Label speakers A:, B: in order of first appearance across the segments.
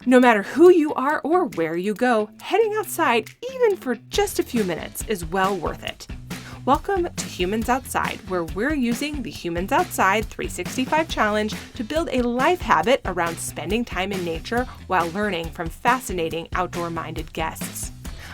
A: No matter who you are or where you go, heading outside, even for just a few minutes, is well worth it. Welcome to Humans Outside, where we're using the Humans Outside 365 Challenge to build a life habit around spending time in nature while learning from fascinating outdoor-minded guests.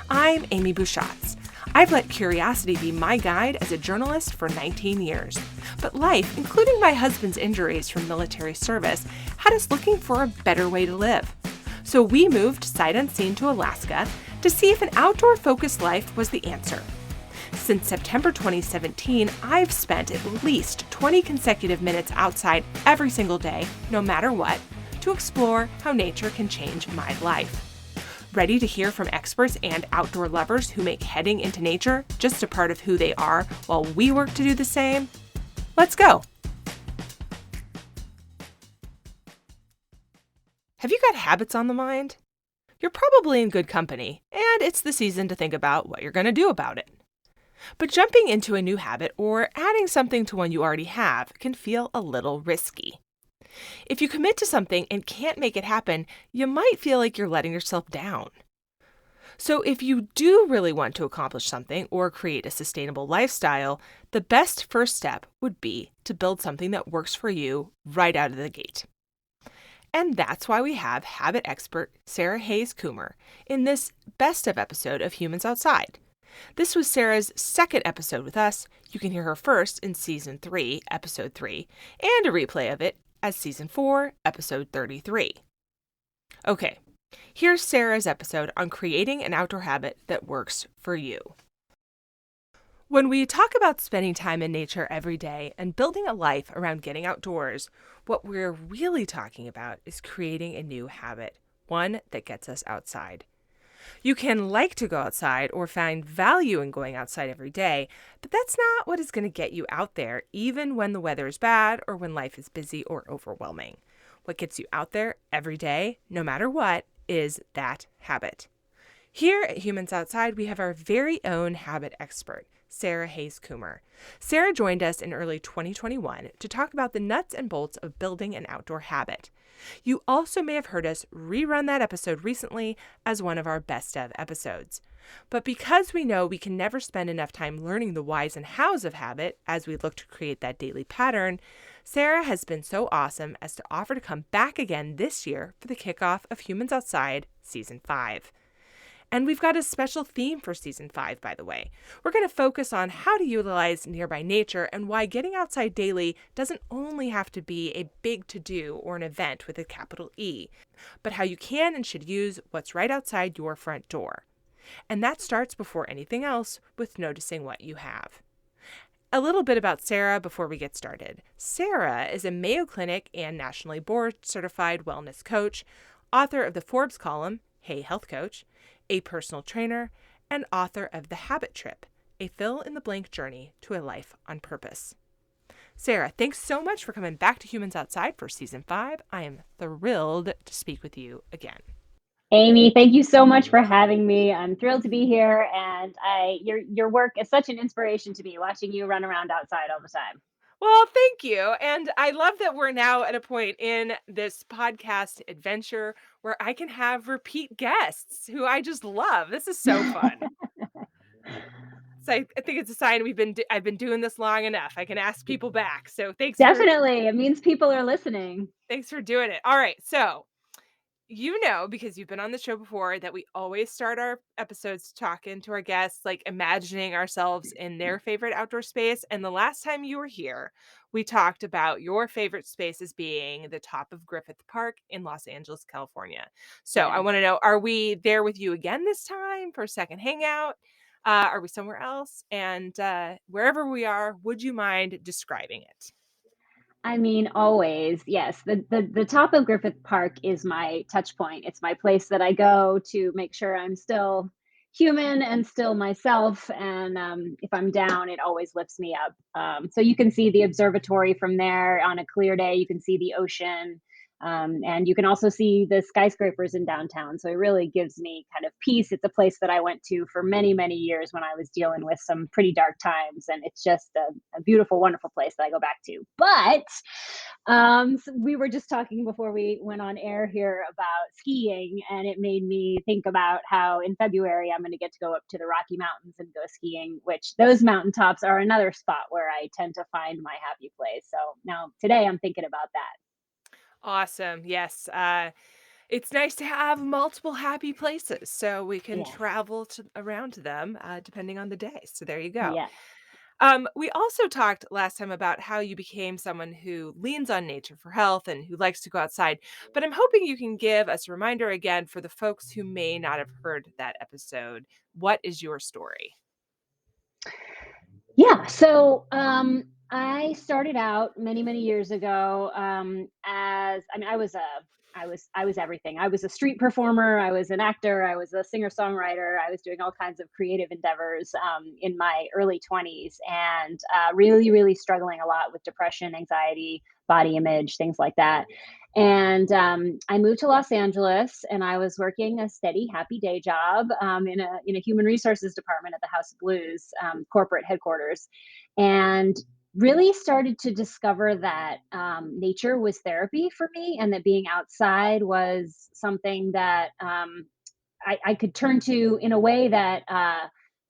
A: I'm Amy Bouchatz. I've let curiosity be my guide as a journalist for 19 years. But life, including my husband's injuries from military service, had us looking for a better way to live. So we moved sight unseen to Alaska to see if an outdoor-focused life was the answer. Since September 2017, I've spent at least 20 consecutive minutes outside every single day, no matter what, to explore how nature can change my life. Ready to hear from experts and outdoor lovers who make heading into nature just a part of who they are while we work to do the same? Let's go! Have you got habits on the mind? You're probably in good company, and it's the season to think about what you're going to do about it. But jumping into a new habit or adding something to one you already have can feel a little risky. If you commit to something and can't make it happen, you might feel like you're letting yourself down. So if you do really want to accomplish something or create a sustainable lifestyle, the best first step would be to build something that works for you right out of the gate. And that's why we have habit expert Sarah Hays Coomer in this best of episode of Humans Outside. This was Sarah's second episode with us. You can hear her first in Season 3, Episode 3, and a replay of it as Season 4, Episode 33. Okay, here's Sarah's episode on creating an outdoor habit that works for you. When we talk about spending time in nature every day and building a life around getting outdoors, what we're really talking about is creating a new habit, one that gets us outside. You can like to go outside or find value in going outside every day, but that's not what is going to get you out there, even when the weather is bad or when life is busy or overwhelming. What gets you out there every day, no matter what, is that habit. Here at Humans Outside, we have our very own habit expert, Sarah Hays Coomer. Sarah joined us in early 2021 to talk about the nuts and bolts of building an outdoor habit. You also may have heard us rerun that episode recently as one of our best of episodes. But because we know we can never spend enough time learning the whys and hows of habit as we look to create that daily pattern, Sarah has been so awesome as to offer to come back again this year for the kickoff of Humans Outside Season 5. And we've got a special theme for Season 5, by the way. We're going to focus on how to utilize nearby nature and why getting outside daily doesn't only have to be a big to-do or an event with a capital E, but how you can and should use what's right outside your front door. And that starts before anything else with noticing what you have. A little bit about Sarah before we get started. Sarah is a Mayo Clinic and nationally board-certified wellness coach, author of the Forbes column, Hey Health Coach, a personal trainer, and author of The Habit Trip, a fill-in-the-blank journey to a life on purpose. Sarah, thanks so much for coming back to Humans Outside for Season 5. I am thrilled to speak with you again.
B: Amy, thank you so much for having me. I'm thrilled to be here, and your work is such an inspiration to me, watching you run around outside all the time.
A: Well, thank you. And I love that we're now at a point in this podcast adventure where I can have repeat guests who I just love. This is so fun. So I think it's a sign I've been doing this long enough. I can ask people back. So
B: Definitely. It means people are listening.
A: thanks for doing it. All right. So you know, because you've been on the show before, that we always start our episodes talking to our guests, like imagining ourselves in their favorite outdoor space. And the last time you were here, we talked about your favorite space as being the top of Griffith Park in Los Angeles, California. So I
B: Yes.
A: want to know, are we there with you again this time for a second hangout? Are we somewhere else? And wherever we are, would you mind describing it?
B: I mean, always, yes. The top of Griffith Park is my touch point. It's my place that I go to make sure I'm still human and still myself. And if I'm down, it always lifts me up. So you can see the observatory from there on a clear day. You can see the ocean. And you can also see the skyscrapers in downtown. So it really gives me kind of peace. It's a place that I went to for many, many years when I was dealing with some pretty dark times. And it's just a beautiful, wonderful place that I go back to. But so we were just talking before we went on air here about skiing, and it made me think about how in February I'm going to get to go up to the Rocky Mountains and go skiing, which those mountaintops are another spot where I tend to find my happy place. So now today I'm thinking about that.
A: Awesome. Yes. It's nice to have multiple happy places so we can
B: Yes.
A: travel around to them depending on the day. So there you go.
B: Yes.
A: We also talked last time about how you became someone who leans on nature for health and who likes to go outside. But I'm hoping you can give us a reminder again for the folks who may not have heard that episode. What is your story?
B: Yeah. So I started out many, many years ago as I mean, I was everything. I was a street performer. I was an actor. I was a singer songwriter. I was doing all kinds of creative endeavors in my early 20s, and really, really struggling a lot with depression, anxiety, body image, things like that. And I moved to Los Angeles, and I was working a steady, happy day job in a human resources department at the House of Blues corporate headquarters, and really started to discover that nature was therapy for me, and that being outside was something that I could turn to in a way that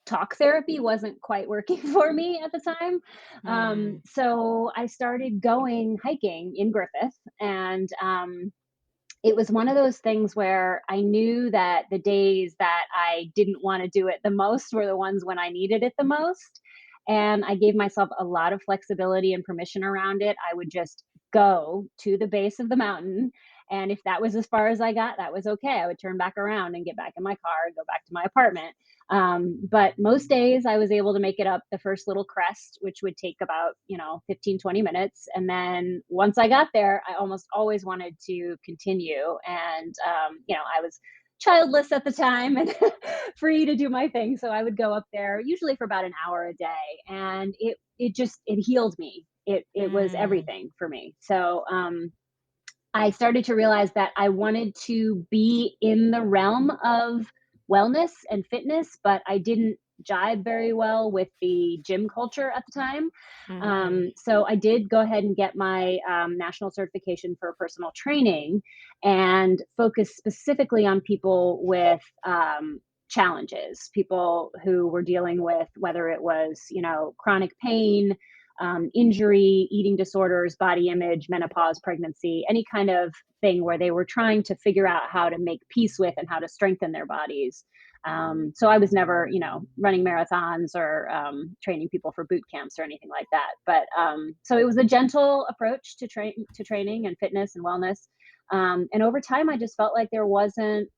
B: talk therapy wasn't quite working for me at the time.
A: Hmm.
B: So I started going hiking in Griffith, and it was one of those things where I knew that the days that I didn't want to do it the most were the ones when I needed it the most. And I gave myself a lot of flexibility and permission around it. I would just go to the base of the mountain. And if that was as far as I got, that was okay. I would turn back around and get back in my car and go back to my apartment. But most days I was able to make it up the first little crest, which would take about, 15, 20 minutes. And then once I got there, I almost always wanted to continue. And, I was childless at the time and free to do my thing. So I would go up there usually for about an hour a day. And it healed me. It was
A: Mm.
B: everything for me. So, I started to realize that I wanted to be in the realm of wellness and fitness, but I didn't jibe very well with the gym culture at the time.
A: Hmm.
B: So I did go ahead and get my national certification for personal training and focus specifically on people with challenges, people who were dealing with whether it was, chronic pain, injury, eating disorders, body image, menopause, pregnancy, any kind of thing where they were trying to figure out how to make peace with and how to strengthen their bodies. So I was never, running marathons or training people for boot camps or anything like that. But so it was a gentle approach to training and fitness and wellness. And over time, I just felt like there wasn't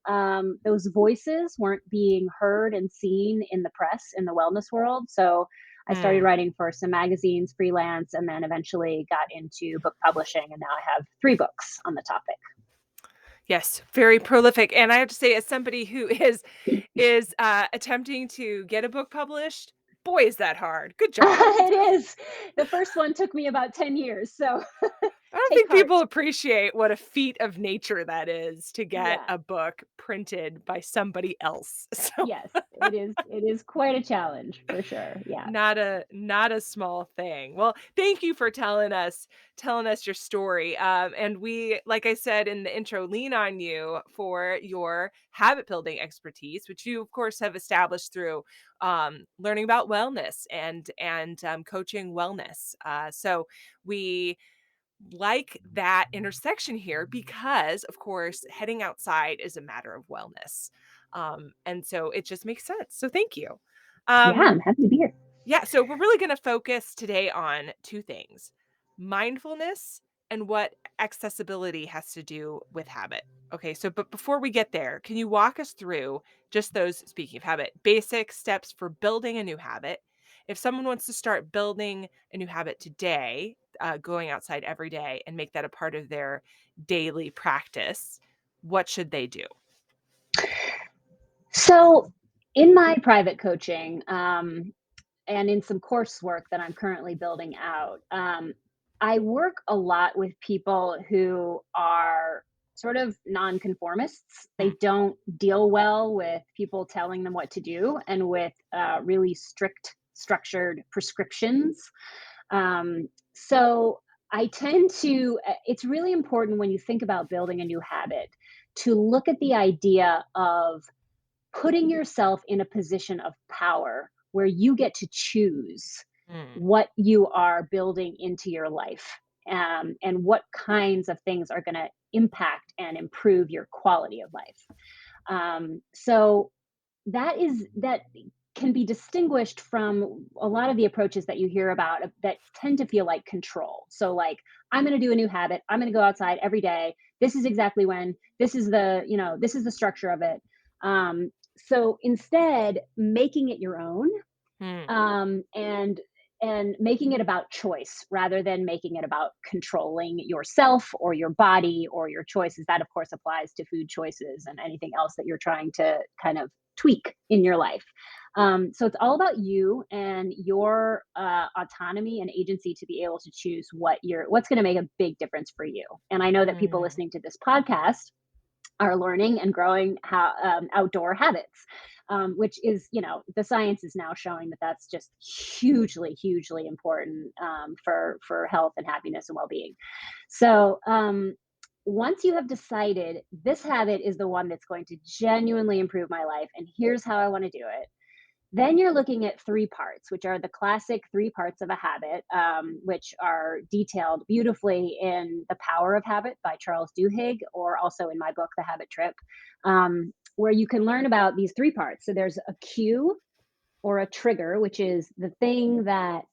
B: those voices weren't being heard and seen in the press in the wellness world. So I started writing for some magazines, freelance, and then eventually got into book publishing. And now I have 3 books on the topic.
A: Yes, very prolific. And I have to say, as somebody who is attempting to get a book published, boy, is that hard. Good job.
B: It is. The first one took me about 10 years. So
A: I don't
B: take
A: think
B: heart.
A: people appreciate what a feat of nature that is to get
B: Yeah.
A: a book printed by somebody else. So
B: Yes. It is quite a challenge for sure. Yeah.
A: not a small thing. Well, thank you for telling us your story. And we, like I said in the intro, lean on you for your habit building expertise, which you of course have established through learning about wellness and coaching wellness. So we like that intersection here because, of course, heading outside is a matter of wellness. And so it just makes sense. So thank you.
B: Yeah.
A: Um,
B: I'm happy to be here.
A: yeah, so we're really going to focus today on two things: mindfulness and what accessibility has to do with habit. Okay, so but before we get there, can you walk us through just those, speaking of habit, basic steps for building a new habit? If someone wants to start building a new habit today, going outside every day and make that a part of their daily practice, what should they do?
B: So, in my private coaching and in some coursework that I'm currently building out, I work a lot with people who are sort of nonconformists. They
A: Mm.
B: don't deal well with people telling them what to do and with really strict, structured prescriptions. So I tend to, it's really important when you think about building a new habit to look at the idea of putting yourself in a position of power where you get to choose
A: Mm.
B: what you are building into your life, and what kinds of things are going to impact and improve your quality of life. So that can be distinguished from a lot of the approaches that you hear about that tend to feel like control. So like, I'm going to do a new habit. I'm going to go outside every day. This is exactly when. This is the structure of it. So instead, making it your own,
A: Mm.
B: um, and and making it about choice rather than making it about controlling yourself or your body or your choices. That of course applies to food choices and anything else that you're trying to kind of tweak in your life. So it's all about you and your autonomy and agency to be able to choose what's going to make a big difference for you. And I know that people
A: Mm.
B: listening to this podcast are learning and growing outdoor habits, which is, the science is now showing that that's just hugely, hugely important, for health and happiness and well-being. So once you have decided this habit is the one that's going to genuinely improve my life, and here's how I want to do it, then you're looking at three parts, which are the classic three parts of a habit, which are detailed beautifully in The Power of Habit by Charles Duhigg, or also in my book, The Habit Trip, where you can learn about these three parts. So there's a cue or a trigger, which is the thing that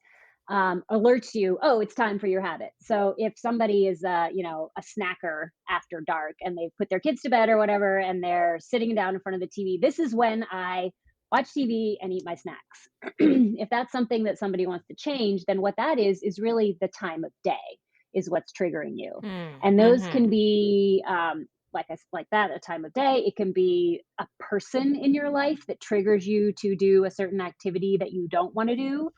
B: alerts you, oh, it's time for your habit. So if somebody is, a snacker after dark and they've put their kids to bed or whatever, and they're sitting down in front of the TV, this is when I watch TV and eat my snacks. If that's something that somebody wants to change, then what that is really the time of day is what's triggering you.
A: Mm.
B: And those
A: Mhm.
B: can be, like that, a time of day. It can be a person in your life that triggers you to do a certain activity that you don't want to do.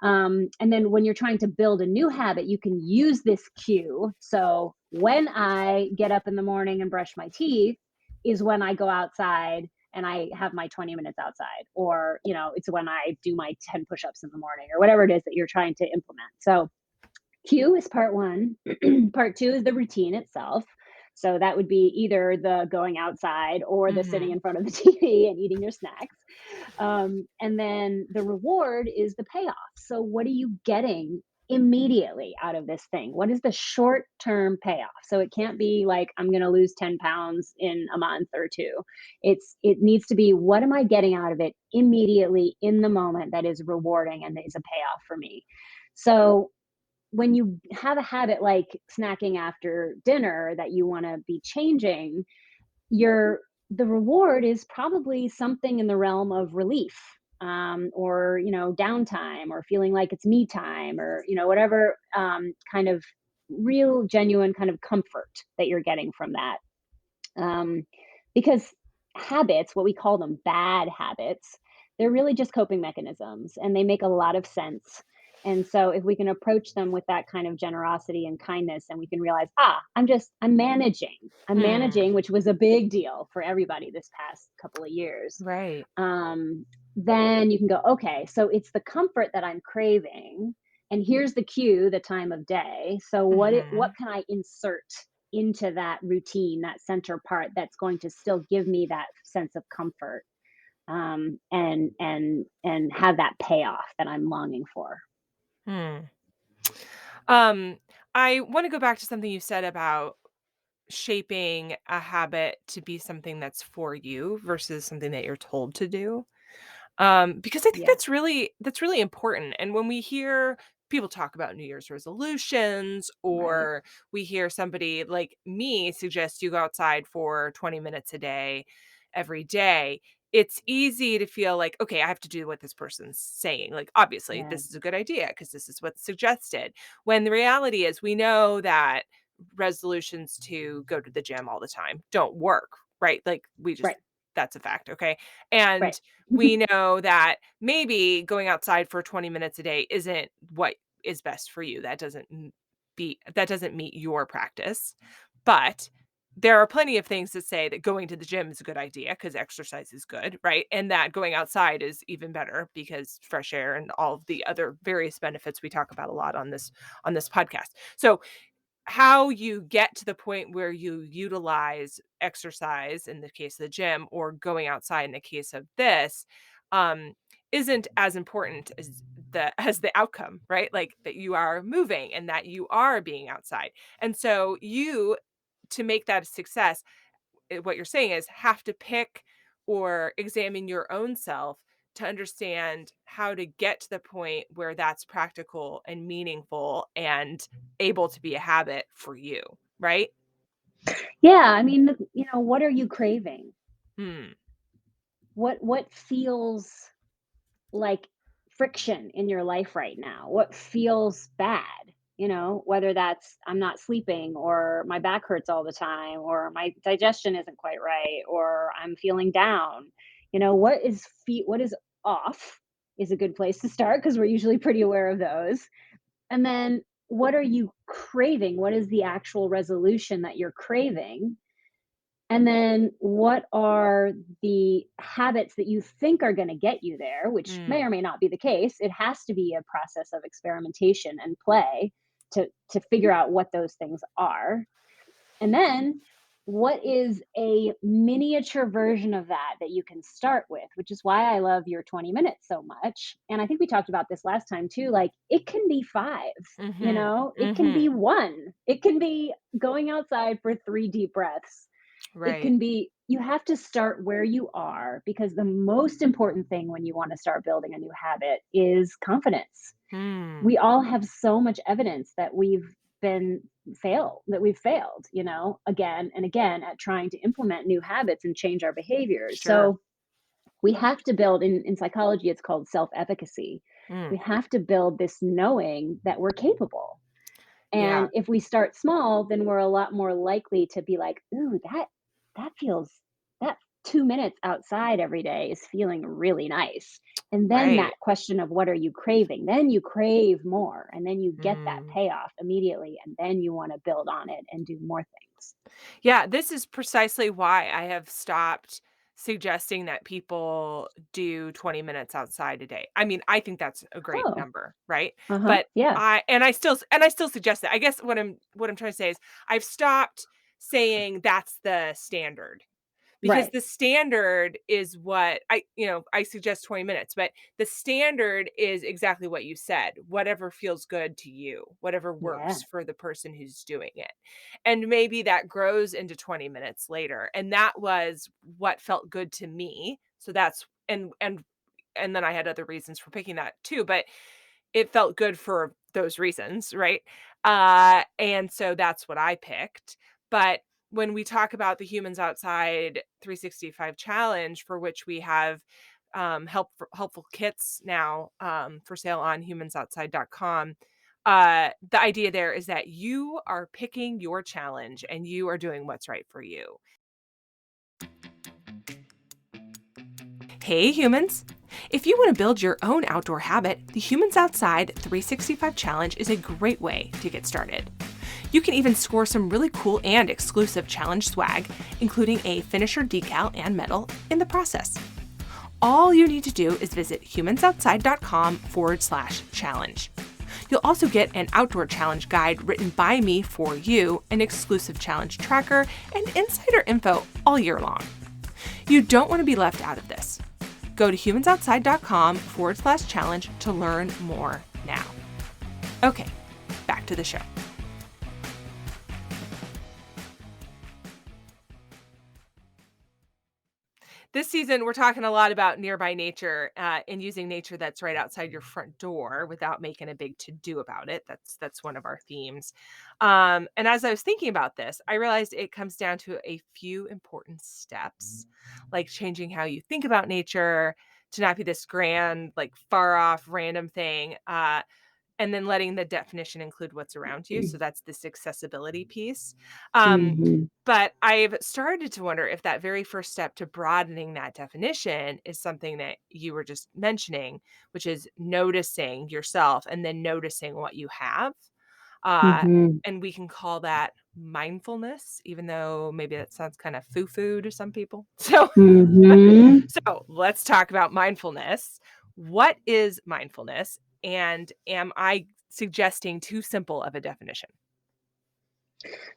B: And then when you're trying to build a new habit, you can use this cue. So when I get up in the morning and brush my teeth is when I go outside and I have my 20 minutes outside, or, it's when I do my 10 push-ups in the morning, or whatever it is that you're trying to implement. So cue is part one. Part two is the routine itself. So that would be either the going outside or the sitting
A: Mhm.
B: in front of the TV and eating your snacks. And then the reward is the payoff. So, what are you getting immediately out of this thing? What is the short term payoff? So, it can't be like, I'm going to lose 10 pounds in a month or two. It needs to be, what am I getting out of it immediately in the moment that is rewarding and is a payoff for me? So, when you have a habit like snacking after dinner that you want to be changing, your the reward is probably something in the realm of relief, or downtime, or feeling like it's me time, or whatever, kind of real genuine kind of comfort that you're getting from that, because habits, what we call them, bad habits, they're really just coping mechanisms and they make a lot of sense. And so if we can approach them with that kind of generosity and kindness, and we can realize, I'm managing,
A: Hmm.
B: which was a big deal for everybody this past couple of years.
A: Right.
B: Then you can go, okay, so it's the comfort that I'm craving. And here's the cue, the time of day. So what
A: Mhm.
B: can I insert into that routine, that center part, that's going to still give me that sense of comfort, and have that payoff that I'm longing for.
A: Hmm. Um, I wanna go back to something you said about shaping a habit to be something that's for you versus something that you're told to do. Because I think
B: Yeah,
A: that's really important. And when we hear people talk about New Year's resolutions,
B: right.
A: or we hear somebody like me suggest you go outside for 20 minutes a day every day, it's easy to feel like, okay, I have to do what this person's saying. Like, obviously,
B: Yeah,
A: this is a good idea because this is what's suggested. When the reality is, we know that resolutions to go to the gym all the time don't work, right? Like,
B: right,
A: that's a fact. Okay.
B: right.
A: And we know that maybe going outside for 20 minutes a day isn't what is best for you. That doesn't meet your practice. But there are plenty of things that say that going to the gym is a good idea because exercise is good, right? And that going outside is even better because fresh air and all of the other various benefits we talk about a lot on this podcast. So how you get to the point where you utilize exercise in the case of the gym or going outside in the case of this um isn't as important as the outcome, right? Like that you are moving and that you are being outside. And so you, to make that a success, what you're saying is have to pick or examine your own self to understand how to get to the point where that's practical and meaningful and able to be a habit for you, right?
B: Yeah, I mean, what are you craving?
A: Hmm.
B: What feels like friction in your life right now? What feels bad? Whether that's I'm not sleeping or my back hurts all the time or my digestion isn't quite right or I'm feeling down. What is off is a good place to start because we're usually pretty aware of those. And then what are you craving? What is the actual resolution that you're craving? And then what are the habits that you think are going to get you there, which may
A: Mm.
B: or may not be the case. It has to be a process of experimentation and play to figure out what those things are. And then what is a miniature version of that you can start with, which is why I love your 20 minutes so much. And I think we talked about this last time too. Like it can be 5,
A: Mhm.
B: it can be
A: Mhm.
B: 1, it can be going outside for 3 deep breaths. It
A: Right.
B: can be you have to start where you are because the most important thing when you want to start building a new habit is confidence.
A: Hmm.
B: We all have so much evidence that we've failed, again and again at trying to implement new habits and change our behaviors.
A: Sure.
B: So we have to build in psychology, it's called self-efficacy.
A: Mm.
B: We have to build this knowing that we're capable.
A: Yeah.
B: And if we start small, then we're a lot more likely to be like, "Ooh, that feels that 2 minutes outside every day is feeling really nice." And then
A: Right.
B: that question of what are you craving? Then you crave more, and then you get that
A: Mm.
B: payoff immediately, and then you wanna build on it and do more things.
A: Yeah, this is precisely why I have stopped suggesting that people do 20 minutes outside a day. I mean, I think that's a great
B: Oh,
A: number, right?
B: uh-huh,
A: But
B: yeah,
A: I still suggest it. I guess what I'm trying to say is I've stopped saying that's the standard. Because
B: right,
A: the standard is what I suggest 20 minutes, but the standard is exactly what you said, whatever feels good to you, whatever
B: yeah,
A: works for the person who's doing it. And maybe that grows into 20 minutes later. And that was what felt good to me. So that's and then I had other reasons for picking that too, but it felt good for those reasons, right? And so that's what I picked. But when we talk about the Humans Outside 365 challenge, for which we have helpful kits now for sale on humansoutside.com, the idea there is that you are picking your challenge and you are doing what's right for you. Hey humans! If you want to build your own outdoor habit, the Humans Outside 365 Challenge is a great way to get started. You can even score some really cool and exclusive challenge swag, including a finisher decal and medal, in the process. All you need to do is visit humansoutside.com/challenge. You'll also get an outdoor challenge guide written by me for you, an exclusive challenge tracker, and insider info all year long. You don't want to be left out of this. Go to humansoutside.com/challenge to learn more now. Okay, back to the show. This season, we're talking a lot about nearby nature and using nature that's right outside your front door without making a big to do about it. That's one of our themes. And as I was thinking about this, I realized it comes down to a few important steps, like changing how you think about nature to not be this grand, like far off, random thing. And then letting the definition include what's around you. So that's this accessibility piece. Um,
B: mhm.
A: but I've started to wonder if that very first step to broadening that definition is something that you were just mentioning, which is noticing yourself and then noticing what you have. Uh,
B: Mhm.
A: and we can call that mindfulness, even though maybe that sounds kind of foo-foo to some people. So,
B: Mhm.
A: so let's talk about mindfulness. What is mindfulness? And am I suggesting too simple of a definition?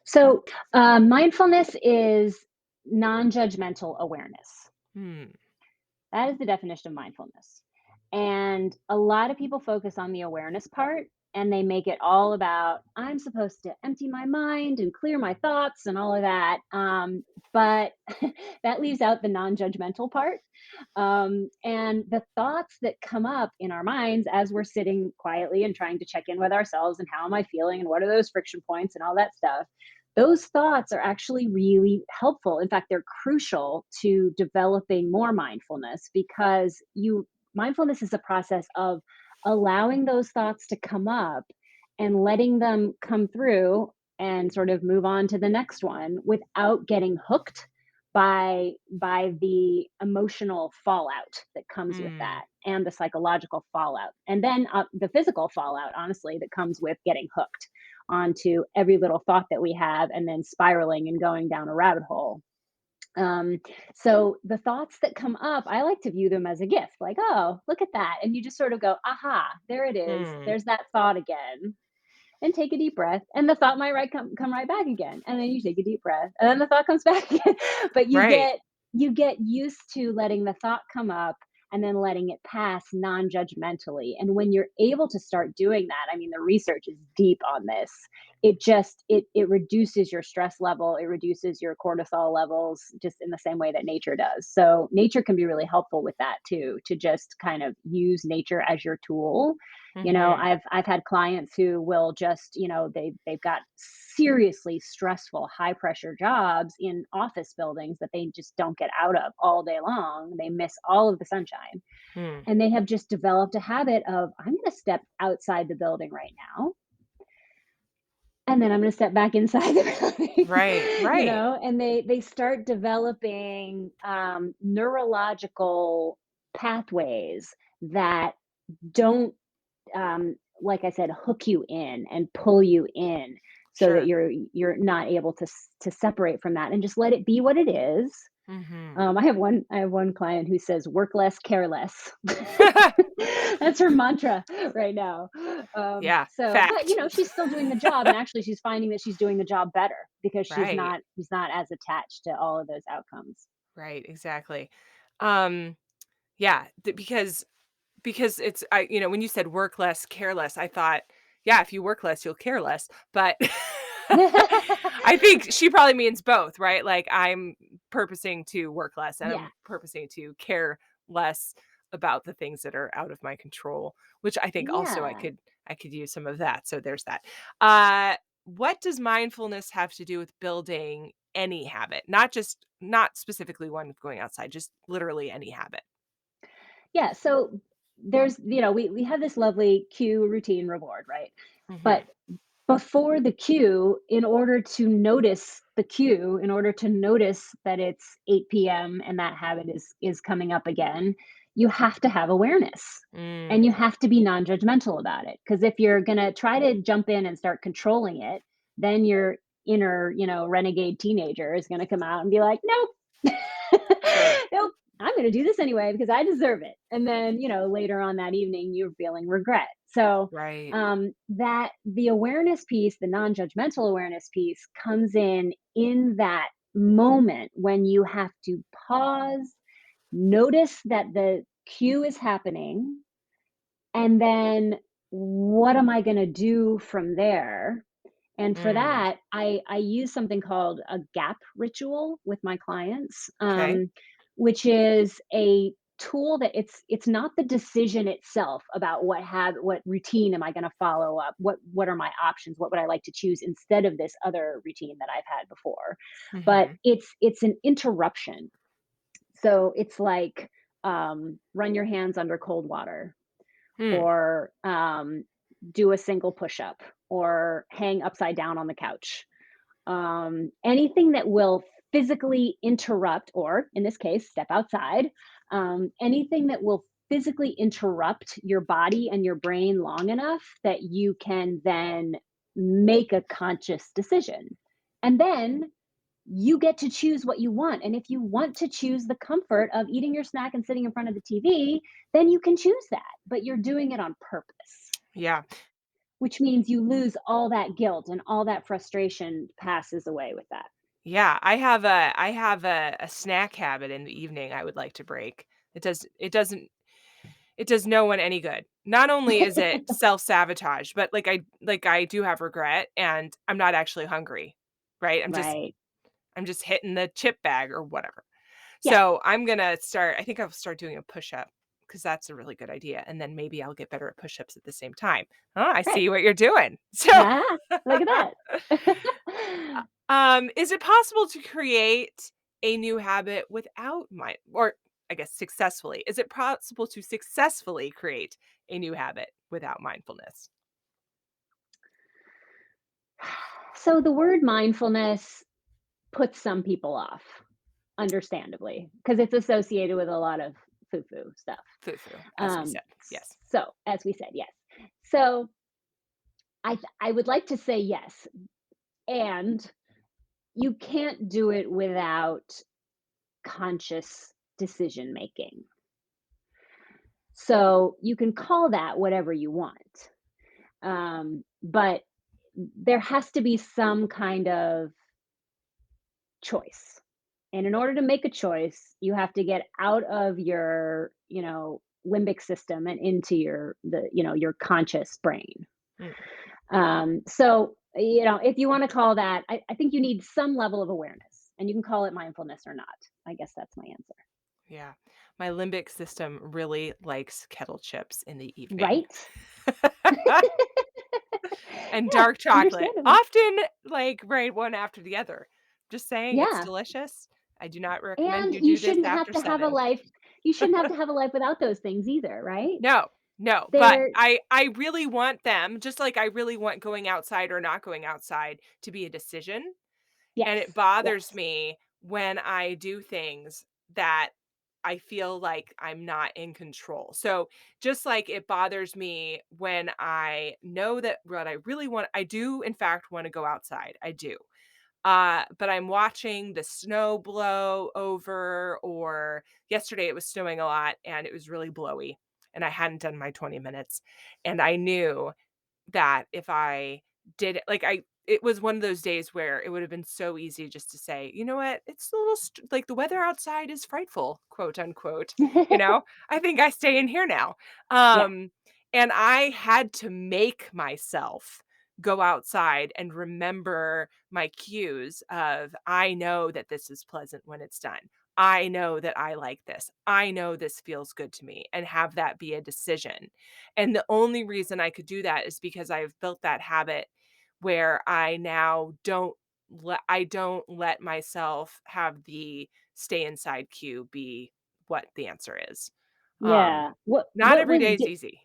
B: So, mindfulness is non-judgmental awareness.
A: Hmm.
B: That is the definition of mindfulness. And a lot of people focus on the awareness part and they make it all about, I'm supposed to empty my mind and clear my thoughts and all of that. But that leaves out the non judgmental part. And the thoughts that come up in our minds as we're sitting quietly and trying to check in with ourselves and how am I feeling and what are those friction points and all that stuff, those thoughts are actually really helpful. In fact, they're crucial to developing more mindfulness because you mindfulness is a process of allowing those thoughts to come up and letting them come through and sort of move on to the next one without getting hooked by the emotional fallout that comes with
A: Mm.
B: that and the psychological fallout and then the physical fallout honestly that comes with getting hooked onto every little thought that we have and then spiraling and going down a rabbit hole. Um, so the thoughts that come up, I like to view them as a gift, like, oh, look at that. And you just sort of go, aha, there it is.
A: Hmm.
B: There's that thought again. And take a deep breath. And the thought might come right back again. And then you take a deep breath. And then the thought comes back again. But
A: Right.
B: you get used to letting the thought come up and then letting it pass non-judgmentally. And when you're able to start doing that, I mean the research is deep on this. It reduces your stress level, it reduces your cortisol levels just in the same way that nature does. So nature can be really helpful with that too, to just kind of use nature as your tool. You know,
A: Mhm.
B: I've had clients who will just, they've got seriously stressful, high pressure jobs in office buildings that they just don't get out of all day long. They miss all of the sunshine.
A: Hmm.
B: And they have just developed a habit of, I'm going to step outside the building right now. And then I'm going to step back inside the building,
A: Right, right.
B: and they start developing neurological pathways that don't like I said, hook you in and pull you in so that
A: Sure.
B: you're not able to separate from that and just let it be what it is.
A: Mhm.
B: I have one client who says, "Work less, care less." That's her mantra right now.
A: Yeah,
B: But
A: fact.
B: she's still doing the job, and actually, she's finding that she's doing the job better because
A: Right,
B: she's not as attached to all of those outcomes.
A: right, exactly. Um, yeah, because it's when you said work less, care less, I thought, yeah, if you work less, you'll care less, but I think she probably means both, right? Like, I'm purposing to work less, and
B: Yeah,
A: I'm purposing to care less about the things that are out of my control, which I think also
B: yeah.
A: I could use some of that, so there's that. Uh, what does mindfulness have to do with building any habit? Not specifically one with going outside, just literally any habit.
B: Yeah, so we have this lovely cue, routine, reward, right? But
A: Mhm.
B: before the cue, in order to notice the cue, in order to notice that it's 8 p.m. and that habit is coming up again, you have to have awareness. And you
A: Mm,
B: have to be non-judgmental about it. Because if you're gonna try to jump in and start controlling it, then your inner, renegade teenager is gonna come out and be like, nope.
A: sure.
B: Nope, I'm going to do this anyway because I deserve it. And then, later on that evening, you're feeling regret. So,
A: Right.
B: that the awareness piece, the non judgmental awareness piece comes in that moment when you have to pause, notice that the cue is happening, and then what am I going to do from there? And for
A: Mm,
B: that, I use something called a gap ritual with my clients,
A: okay.
B: which is a tool that it's not the decision itself about what routine am I going to follow up, what are my options, what would I like to choose instead of this other routine that I've had before, but
A: Mhm.
B: it's an interruption. So it's like run your hands under cold water
A: Hmm.
B: or do a single push up or hang upside down on the couch. Anything that will physically interrupt, or in this case, step outside, anything that will physically interrupt your body and your brain long enough that you can then make a conscious decision. And then you get to choose what you want. And if you want to choose the comfort of eating your snack and sitting in front of the TV, then you can choose that. But you're doing it on purpose,
A: Yeah.
B: which means you lose all that guilt and all that frustration passes away with that.
A: Yeah, I have a snack habit in the evening I would like to break. It does no one any good. Not only is it self-sabotage, but, I do have regret, and I'm not actually hungry, right?
B: Right.
A: I'm just hitting the chip bag or whatever.
B: Yeah.
A: So, I think I'll start doing a push-up because that's a really good idea, and then maybe I'll get better at push-ups at the same time. Oh, I
B: Right.
A: see what you're doing. So
B: Ah, look at that.
A: Is it possible to create a new habit without mind or I guess successfully? Is it possible to successfully create a new habit without mindfulness?
B: So the word mindfulness puts some people off, understandably, because it's associated with a lot of foo-foo stuff.
A: Foo-foo, as we
B: Um,
A: said. Yes.
B: so as we said, yes. So I would like to say yes, and you can't do it without conscious decision making. So you can call that whatever you want, but there has to be some kind of choice. And in order to make a choice, you have to get out of your, limbic system and into your conscious brain.
A: Mm,
B: If you want to call that, I think you need some level of awareness, and you can call it mindfulness or not. I guess that's my answer.
A: yeah. My limbic system really likes kettle chips in the evening.
B: Right?
A: And
B: Yeah,
A: dark chocolate,
B: understandable.
A: often, right one after the other. Just saying it's
B: Yeah.
A: delicious. I do not recommend
B: And
A: you
B: you
A: do this
B: shouldn't have
A: after
B: to have a
A: 7.
B: life. You shouldn't have to have a life without those things either, right?
A: No, no, but
B: They're
A: I really want them, just like I really want going outside or not going outside to be a decision, and it
B: Yes,
A: bothers
B: yes.
A: me when I do things that I feel like I'm not in control. So, just like it bothers me when I know that what I really want I do in fact wanna go outside, I do. But I'm watching the snow blow over, or yesterday it was snowing a lot and it was really blowy, and I hadn't done my 20 minutes. And I knew that if I did it, it was one of those days where it would have been so easy just to say, you know what, it's a little like the weather outside is frightful, quote unquote. You know, I think I stay in here now.
B: Yeah,
A: Um, and I had to make myself go outside and remember my cues of I know that this is pleasant when it's done. I know that I like this. I know this feels good to me, and have that be a decision. And the only reason I could do that is because I've built that habit where I now don't let myself have the stay inside cue be what the answer is. Um,
B: yeah. What
A: not
B: what
A: every
B: was
A: day is
B: di
A: easy.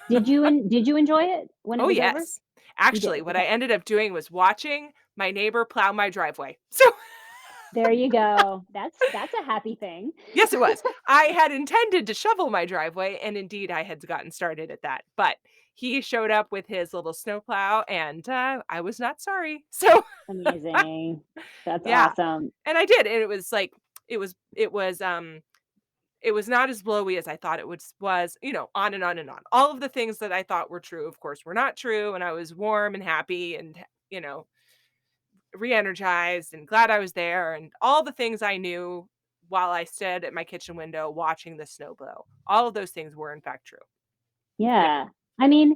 B: did you enjoy it when it
A: Oh,
B: was over?
A: yes.
B: You
A: Actually,
B: did,
A: what I
B: okay.
A: ended up doing was watching my neighbor plow my driveway. So
B: There you go. That's a happy thing.
A: yes, it was. I had intended to shovel my driveway, and indeed I had gotten started at that, but he showed up with his little snowplow, and, I was not sorry. So,
B: Amazing. That's
A: yeah,
B: awesome.
A: and I did, and it was like it was not as blowy as I thought it was, on and on and on. All of the things that I thought were true, of course, were not true, and I was warm and happy and, you know, re-energized and glad I was there, and all the things I knew while I stood at my kitchen window watching the snow blow. All of those things were in fact true. Yeah.
B: Yeah. I mean,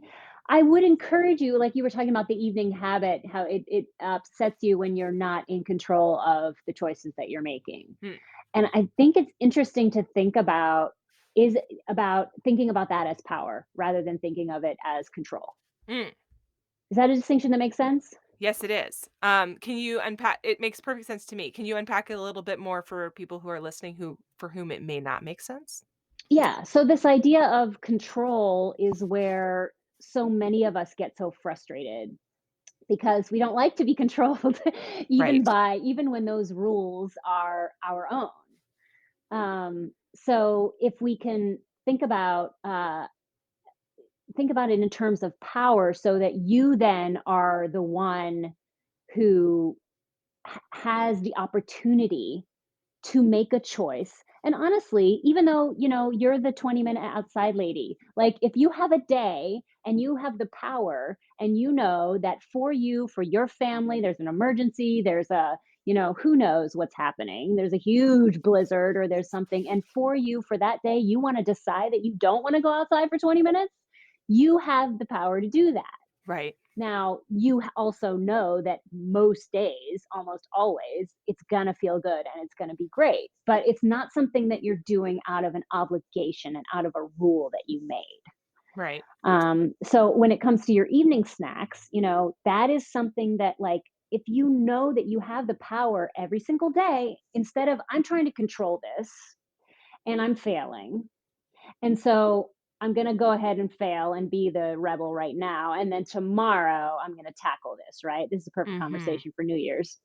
B: I would encourage you, like you were talking about the evening habit, how it upsets you when you're not in control of the choices that you're making.
A: Mm,
B: And I think it's interesting to think about is about thinking about that as power rather than thinking of it as control.
A: mm.
B: Is that a distinction that makes sense?
A: Yes, it is. Can you unpack it makes perfect sense to me. Can you unpack it a little bit more for people who are listening who for whom it may not make sense?
B: Yeah. So this idea of control is where so many of us get so frustrated because we don't like to be controlled
A: Right.
B: even when those rules are our own. So if we can think about think about it in terms of power so that you then are the one who has the opportunity to make a choice. And honestly, even though, you're the 20-minute outside lady, like if you have a day and you have the power and you know that for you, for your family, there's an emergency, there's who knows what's happening. There's a huge blizzard or there's something. And for you, for that day, you want to decide that you don't want to go outside for 20 minutes. You have the power to do that.
A: Right.
B: Now, you also know that most days, almost always, it's gonna feel good and it's gonna be great, but it's not something that you're doing out of an obligation and out of a rule that you made.
A: Right.
B: So when it comes to your evening snacks, that is something that, like, if you know that you have the power every single day, instead of I'm trying to control this and I'm failing, and so I'm going to go ahead and fail and be the rebel right now. And then tomorrow I'm going to tackle this, right? This is a perfect
A: Mhm.
B: conversation for New Year's.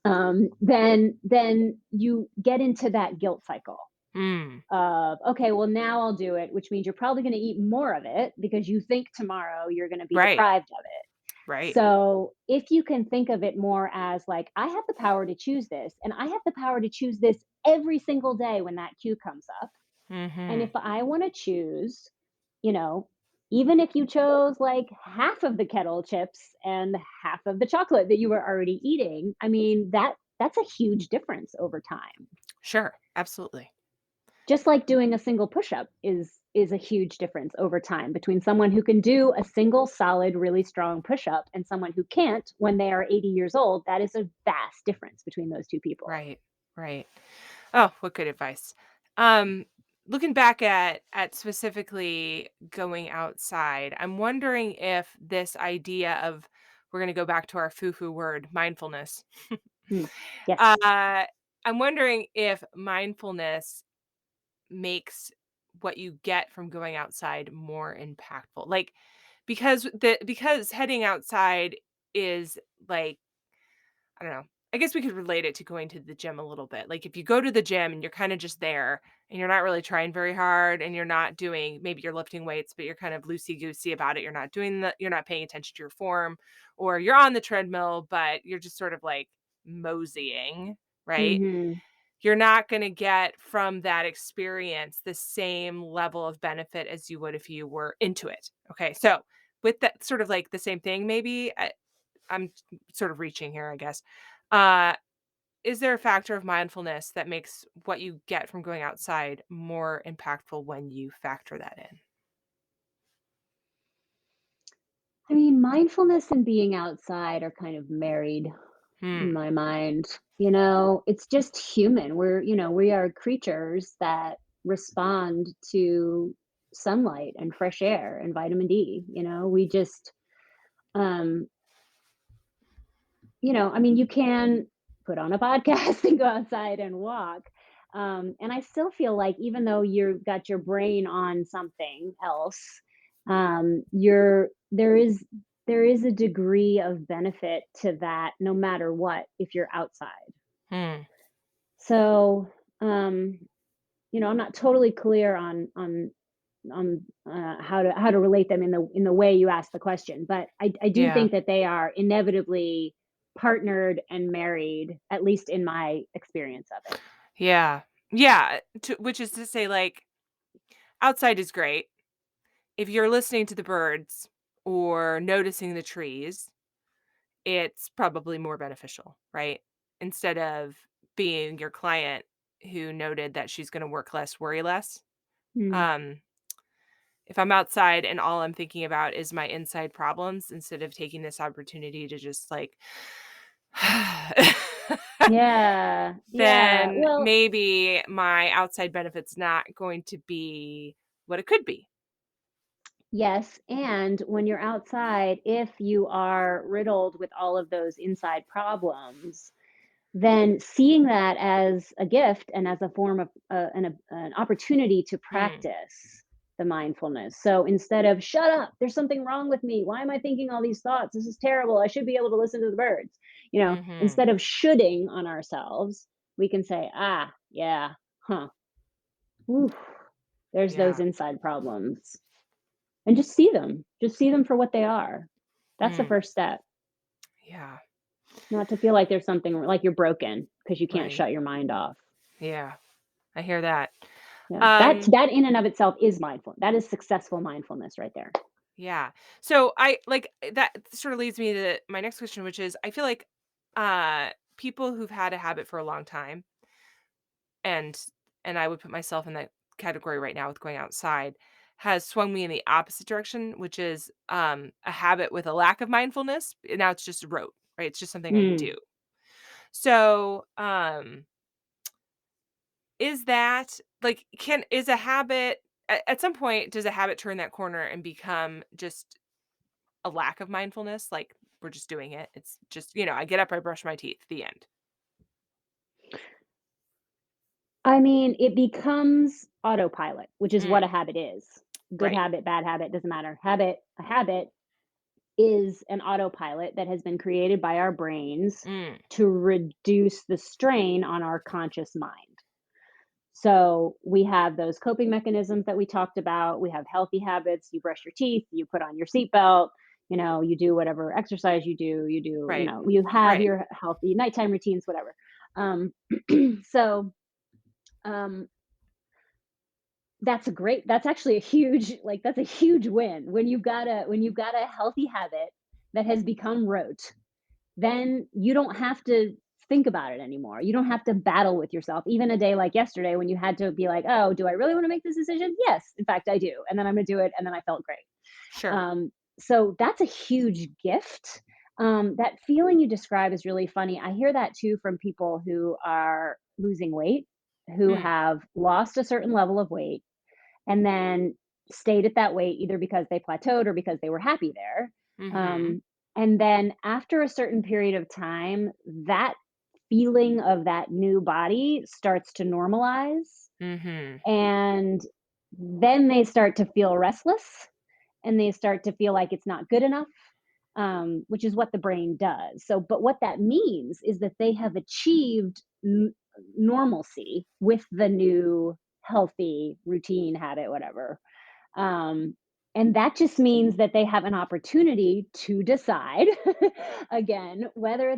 B: Then you get into that guilt cycle
A: Mm.
B: of, okay, well, now I'll do it, which means you're probably going to eat more of it because you think tomorrow you're going to be
A: Right.
B: deprived of it.
A: Right.
B: So if you can think of it more as like, I have the power to choose this, and I have the power to choose this every single day when that cue comes up. And if
A: Mhm.
B: I want to choose, you know, even if you chose like half of the kettle chips and half of the chocolate that you were already eating, I mean, that's a huge difference over time.
A: Sure. Absolutely.
B: Just like doing a single push-up is a huge difference over time between someone who can do a single solid really strong push-up and someone who can't when they are 80 years old. That is a vast difference between those two people.
A: Right. Right. Oh, what good advice. Um, Looking back at specifically going outside, I'm wondering if this idea of we're going to go back to our foo-foo word, mindfulness.
B: Hmm. Yes.
A: uh, I'm wondering if mindfulness makes what you get from going outside more impactful. Like because heading outside is like I don't know. I guess we could relate it to going to the gym a little bit. Like if you go to the gym and you're kind of just there and you're not really trying very hard and you're not doing maybe you're lifting weights, but you're kind of loosey goosey about it. You're not paying attention to your form, or you're on the treadmill, but you're just sort of like moseying, right?
B: Hmm.
A: You're not going to get from that experience the same level of benefit as you would if you were into it. Okay. So with that sort of like the same thing, maybe I'm sort of reaching here, I guess. Uh, is there a factor of mindfulness that makes what you get from going outside more impactful when you factor that in?
B: I mean, mindfulness and being outside are kind of married in
A: Hmm.
B: my mind. It's just human. We are creatures that respond to sunlight and fresh air and vitamin D. We just, um, I mean, you can put on a podcast and go outside and walk. And I still feel like even though you've got your brain on something else, there is a degree of benefit to that no matter what if you're outside.
A: Hmm.
B: So, um, I'm not totally clear on how to relate them in the way you asked the question, but I do
A: Yeah.
B: think that they are inevitably partnered and married, at least in my experience of it.
A: Yeah. Yeah. Which is to say, like, outside is great. If you're listening to the birds or noticing the trees, it's probably more beneficial, right? Instead of being your client who noted that she's going to work less, worry less.
B: Mm.
A: Um, if I'm outside and all I'm thinking about is my inside problems instead of taking this opportunity to just like,
B: Yeah, yeah.
A: then
B: Well,
A: maybe my outside benefit's not going to be what it could be.
B: yes, and when you're outside, if you are riddled with all of those inside problems, then seeing that as a gift and as a form of an opportunity to
A: Hmm.
B: practice the mindfulness. So instead of shut up, there's something wrong with me. Why am I thinking all these thoughts? This is terrible. I should be able to listen to the birds.
A: Mhm.
B: Instead of shoulding on ourselves, we can say, yeah, huh, oof, there's those
A: Yeah.
B: inside problems. and just see them. Just see them for what they are. That's the
A: Mm,
B: first step.
A: yeah,
B: Not to feel like there's something like you're broken because you can't
A: right.
B: shut your mind off.
A: Yeah, I hear that.
B: Yeah,
A: Um,
B: that in and of itself is mindful. That is successful mindfulness right there.
A: yeah. So I like that sort of leads me to my next question, which is I feel like people who've had a habit for a long time, and I would put myself in that category right now with going outside, has swung me in the opposite direction, which is a habit with a lack of mindfulness. Now it's just rote, right? It's just something I
B: Mm.
A: do. So, is that like can is a habit at some point does a habit turn that corner and become just a lack of mindfulness? Like we're just doing it. It's just, I get up, I brush my teeth, the end.
B: I mean, it becomes autopilot, which is what
A: Mm,
B: a habit is. Good
A: right.
B: habit, bad habit, doesn't matter. A habit is an autopilot that has been created by our brains
A: Mm,
B: to reduce the strain on our conscious mind. So we have those coping mechanisms that we talked about. We have healthy habits. You brush your teeth, you put on your seatbelt, you do whatever exercise
A: right.
B: you have
A: Right.
B: your healthy nighttime routines, whatever. Um, so um, that's actually a huge, like, that's a huge win when you've got a healthy habit that has become rote, then you don't have to think about it anymore. You don't have to battle with yourself. Even a day like yesterday when you had to be like, "Oh, do I really want to make this decision? Yes, in fact, I do." And then I'm going to do it and then I felt great.
A: Sure.
B: So that's a huge gift. That feeling you describe is really funny. I hear that too from people who are losing weight, who
A: Mm,
B: have lost a certain level of weight and then stayed at that weight either because they plateaued or because they were happy there.
A: mhm.
B: Um, and then after a certain period of time, that feeling of that new body starts to normalize.
A: Mhm.
B: And then they start to feel restless and they start to feel like it's not good enough, which is what the brain does. So, but what that means is that they have achieved normalcy with the new healthy routine, habit, whatever. Um, and that just means that they have an opportunity to decide again whether,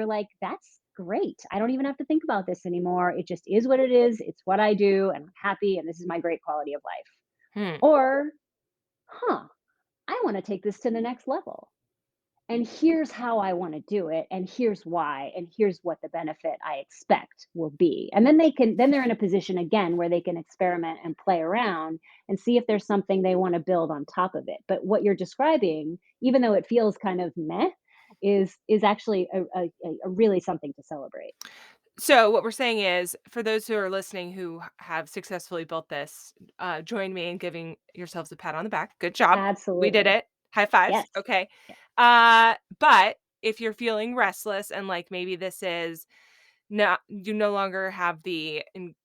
B: like, that's great. I don't even have to think about this anymore. It just is what it is. It's what I do, and I'm happy, and this is my great quality of life.
A: Hmm.
B: Or, huh, I want to take this to the next level. And here's how I want to do it, and here's why, and here's what the benefit I expect will be. And then they're in a position again where they can experiment and play around and see if there's something they want to build on top of it. But what you're describing, even though it feels kind of meh, is actually a really something to celebrate.
A: So what we're saying is, for those who are listening who have successfully built this, join me in giving yourselves a pat on the back. Good job. We did
B: Absolutely.
A: it. High fives.
B: Yes.
A: Okay.
B: Yeah.
A: But if you're feeling restless and like maybe this is not, you no longer have the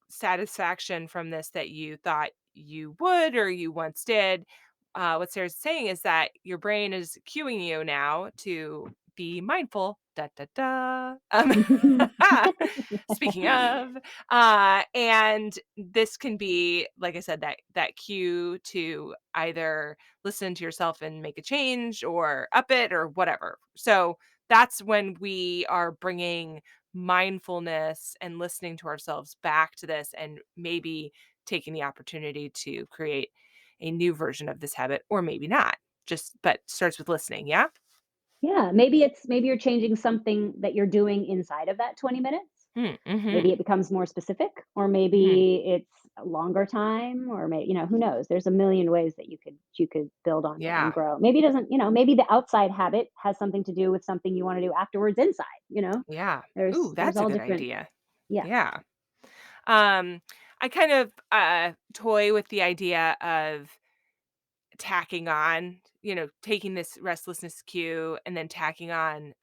A: satisfaction from this that you thought you would or you once did. What Sarah's saying is that your brain is cueing you now to be mindful. Da da da. Speaking of, and this can be, like I said, that cue to either listen to yourself and make a change or up it or whatever. So that's when we are bringing mindfulness and listening to ourselves back to this and maybe taking the opportunity to create a new version of this habit or maybe not. Just but starts with listening, yeah?
B: Yeah, maybe you're changing something that you're doing inside of that 20 minutes.
A: Mm,
B: Maybe
A: mhm.
B: it becomes more specific, or
A: Mhm.
B: maybe it's a longer time, or who knows? There's a million ways that you could build on it and
A: Yeah.
B: grow. Maybe it doesn't, maybe the outside habit has something to do with something you want to do afterwards inside.
A: Yeah. Ooh,
B: There's
A: that's a
B: all
A: good
B: different.
A: idea.
B: Yeah.
A: Yeah. Um, I kind of toy with the idea of tacking on, taking this restlessness cue and then tacking on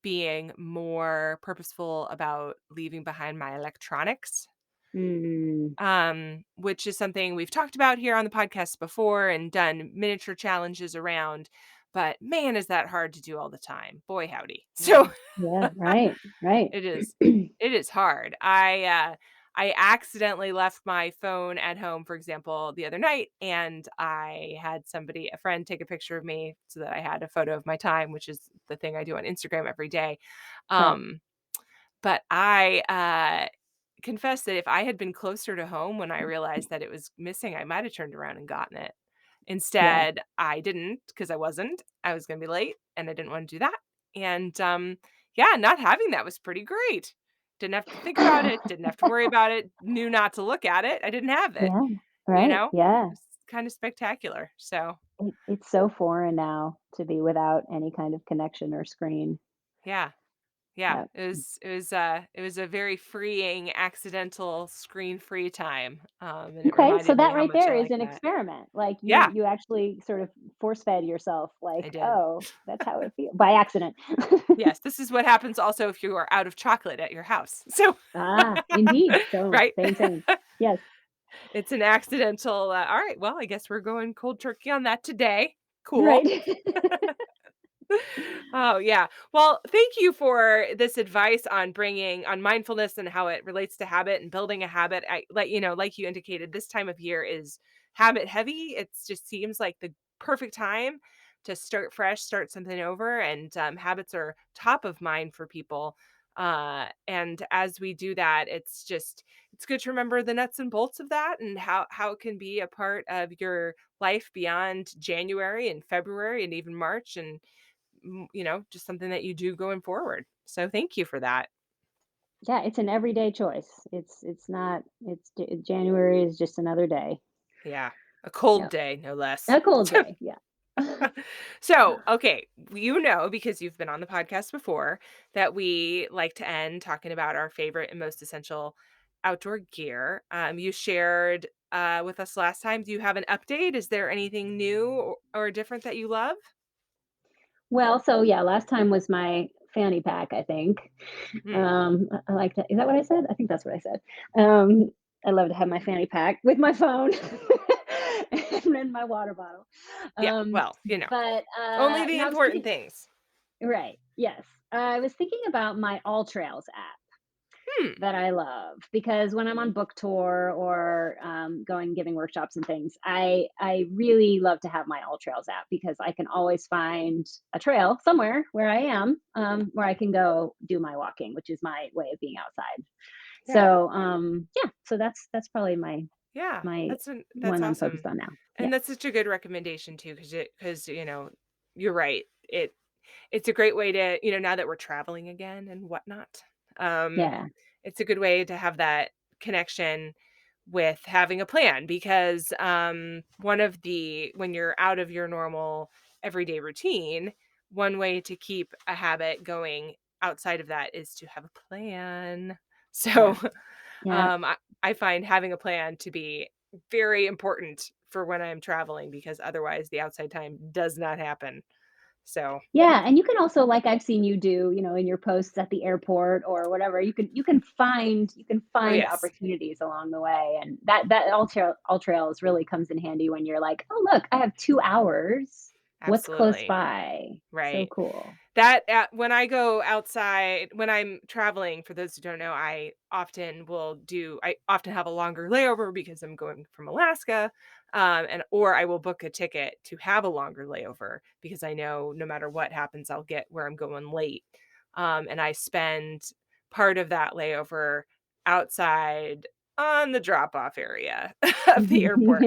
A: being more purposeful about leaving behind my electronics.
B: Mm.
A: Which is something we've talked about here on the podcast before and done miniature challenges around. But man, is that hard to do all the time. Boy, howdy.
B: Yeah.
A: So
B: Yeah, right. Right.
A: it is hard. I accidentally left my phone at home, for example, the other night, and I had a friend take a picture of me so that I had a photo of my time, which is the thing I do on Instagram every day.
B: Right.
A: Um, but I confess that if I had been closer to home when I realized that it was missing, I might have turned around and gotten it.
B: Yeah.
A: Instead, I didn't because I wasn't. I was gonna be late and I didn't want to do that. And yeah, not having that was pretty great. Didn't have to think about it, didn't have to worry about it, knew not to look at it. I didn't have it,
B: Yeah.
A: you
B: Right.
A: know?
B: Yeah.
A: It's kind of spectacular. So,
B: It's so foreign now to be without any kind of connection or screen.
A: yeah. Yeah,
B: Yeah.
A: it was a very freeing accidental screen-free time, and it
B: Okay, so
A: reminded me
B: that
A: how
B: right
A: much I
B: there is
A: like
B: an
A: that.
B: experiment. Like you
A: Yeah,
B: you actually sort of force fed yourself
A: I
B: like,
A: did.
B: "Oh, that's how it feels by accident."
A: Yes, this is what happens also if you are out of chocolate at your house. So
B: Ah, indeed. So,
A: right?
B: same, same. Yes.
A: It's an accidental, "Alright, well, I guess we're going cold turkey on that today. Cool."
B: Right.
A: Oh, yeah. Well, thank you for this advice on bringing on mindfulness and how it relates to habit and building a habit. Like you indicated, this time of year is habit heavy. It just seems like the perfect time to start fresh, start something over, and habits are top of mind for people. And as we do that, it's good to remember the nuts and bolts of that and how it can be a part of your life beyond January and February and even March and just something that you do going forward. So thank you for that.
B: Yeah, it's an everyday choice. It's not January is just another day.
A: Yeah. A cold
B: Yep.
A: day, no less.
B: A cold day, yeah.
A: So, okay, because you've been on the podcast before, that we like to end talking about our favorite and most essential outdoor gear. You shared with us last time. Do you have an update? Is there anything new or different that you love?
B: Well, so yeah, last time was my fanny pack, I think.
A: Hmm.
B: I like to is that what I said? I think that's what I said. I love to have my fanny pack with my phone and then my water bottle.
A: Yeah.
B: Um,
A: Well,
B: but,
A: only the
B: no, I was
A: important
B: thinking
A: things.
B: right, yes. I was thinking about my All Trails app
A: Hmm.
B: that I love because when I'm on book tour or going giving workshops and things, I really love to have my All Trails app because I can always find a trail somewhere where I am where I can go do my walking, which is my way of being outside.
A: Yeah.
B: So yeah, so that's probably
A: Yeah.
B: my
A: That's
B: one I'm
A: awesome.
B: focused on now. Yeah,
A: And that's such a good recommendation too, you're right. It's a great way to, now that we're traveling again and whatnot, um,
B: yeah,
A: it's a good way to have that connection with having a plan because when you're out of your normal everyday routine, one way to keep a habit going outside of that is to have a plan. So
B: yeah, yeah.
A: I find having a plan to be very important for when I'm traveling because otherwise the outside time does not happen. So,
B: Yeah, and you can also, like I've seen you do, in your posts at the airport or whatever,
A: oh
B: you can find
A: yes,
B: opportunities along the way, and that all trails really comes in handy when you're like, oh look, I have 2 hours. What's close
A: absolutely.
B: by? So
A: Right.
B: cool.
A: When I go outside, when I'm traveling, for those who don't know, I often have a longer layover because I'm going from Alaska, or I will book a ticket to have a longer layover because I know no matter what happens, I'll get where I'm going late. And I spend part of that layover outside on the drop off area of the airport.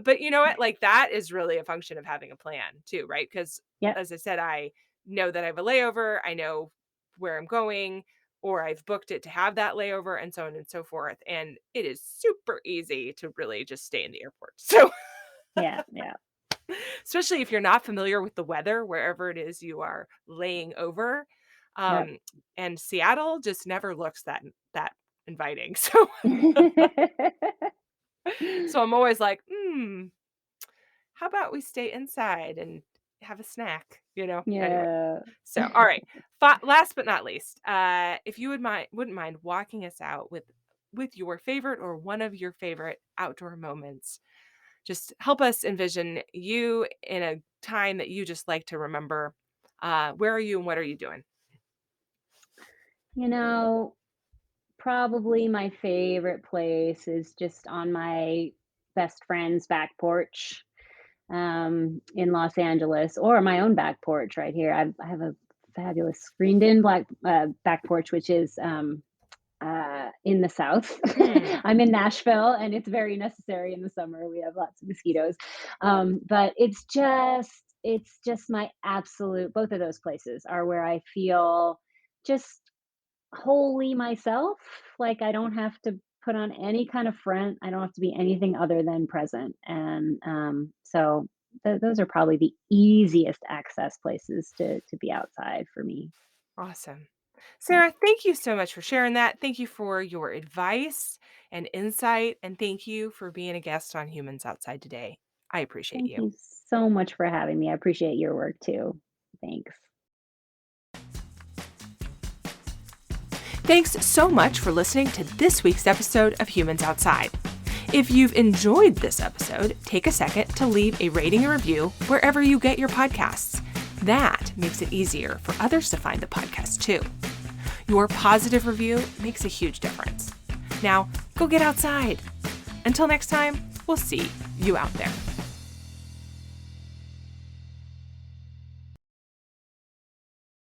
A: But you know what? Like that is really a function of having a plan too, right? Because
B: Yep.
A: as I said, I know that I have a layover, I know where I'm going, or I've booked it to have that layover, and so on and so forth. And it is super easy to really just stay in the airport. So,
B: Yeah, yeah,
A: especially if you're not familiar with the weather, wherever it is you are laying over.
B: yep.
A: Um, and Seattle just never looks that inviting. So, so I'm always like, how about we stay inside and have a snack? Anyway.
B: Yeah.
A: So, all right. Last but not least, if you wouldn't mind walking us out with your favorite or one of your favorite outdoor moments. Just help us envision you in a time that you just like to remember. Where are you and what are you doing?
B: You know, Probably my favorite place is just on my best friend's back porch, in Los Angeles, or my own back porch right here. I have a fabulous screened-in black back porch, which is in the South.
A: Hmm.
B: I'm in Nashville, and it's very necessary in the summer. We have lots of mosquitoes, but it's just my absolute. Both of those places are where I feel just wholly myself. Like I don't have to put on any kind of front. I don't have to be anything other than present. And so those are probably the easiest access places to be outside for me.
A: Awesome.
B: Yeah.
A: Sarah, thank you so much for sharing that. Thank you for your advice and insight. And thank you for being a guest on Humans Outside today. I appreciate
B: Thank
A: you.
B: you so much for having me. I appreciate your work too. Thanks.
A: Thanks so much for listening to this week's episode of Humans Outside. If you've enjoyed this episode, take a second to leave a rating and review wherever you get your podcasts. That makes it easier for others to find the podcast too. Your positive review makes a huge difference. Now, go get outside. Until next time, we'll see you out there.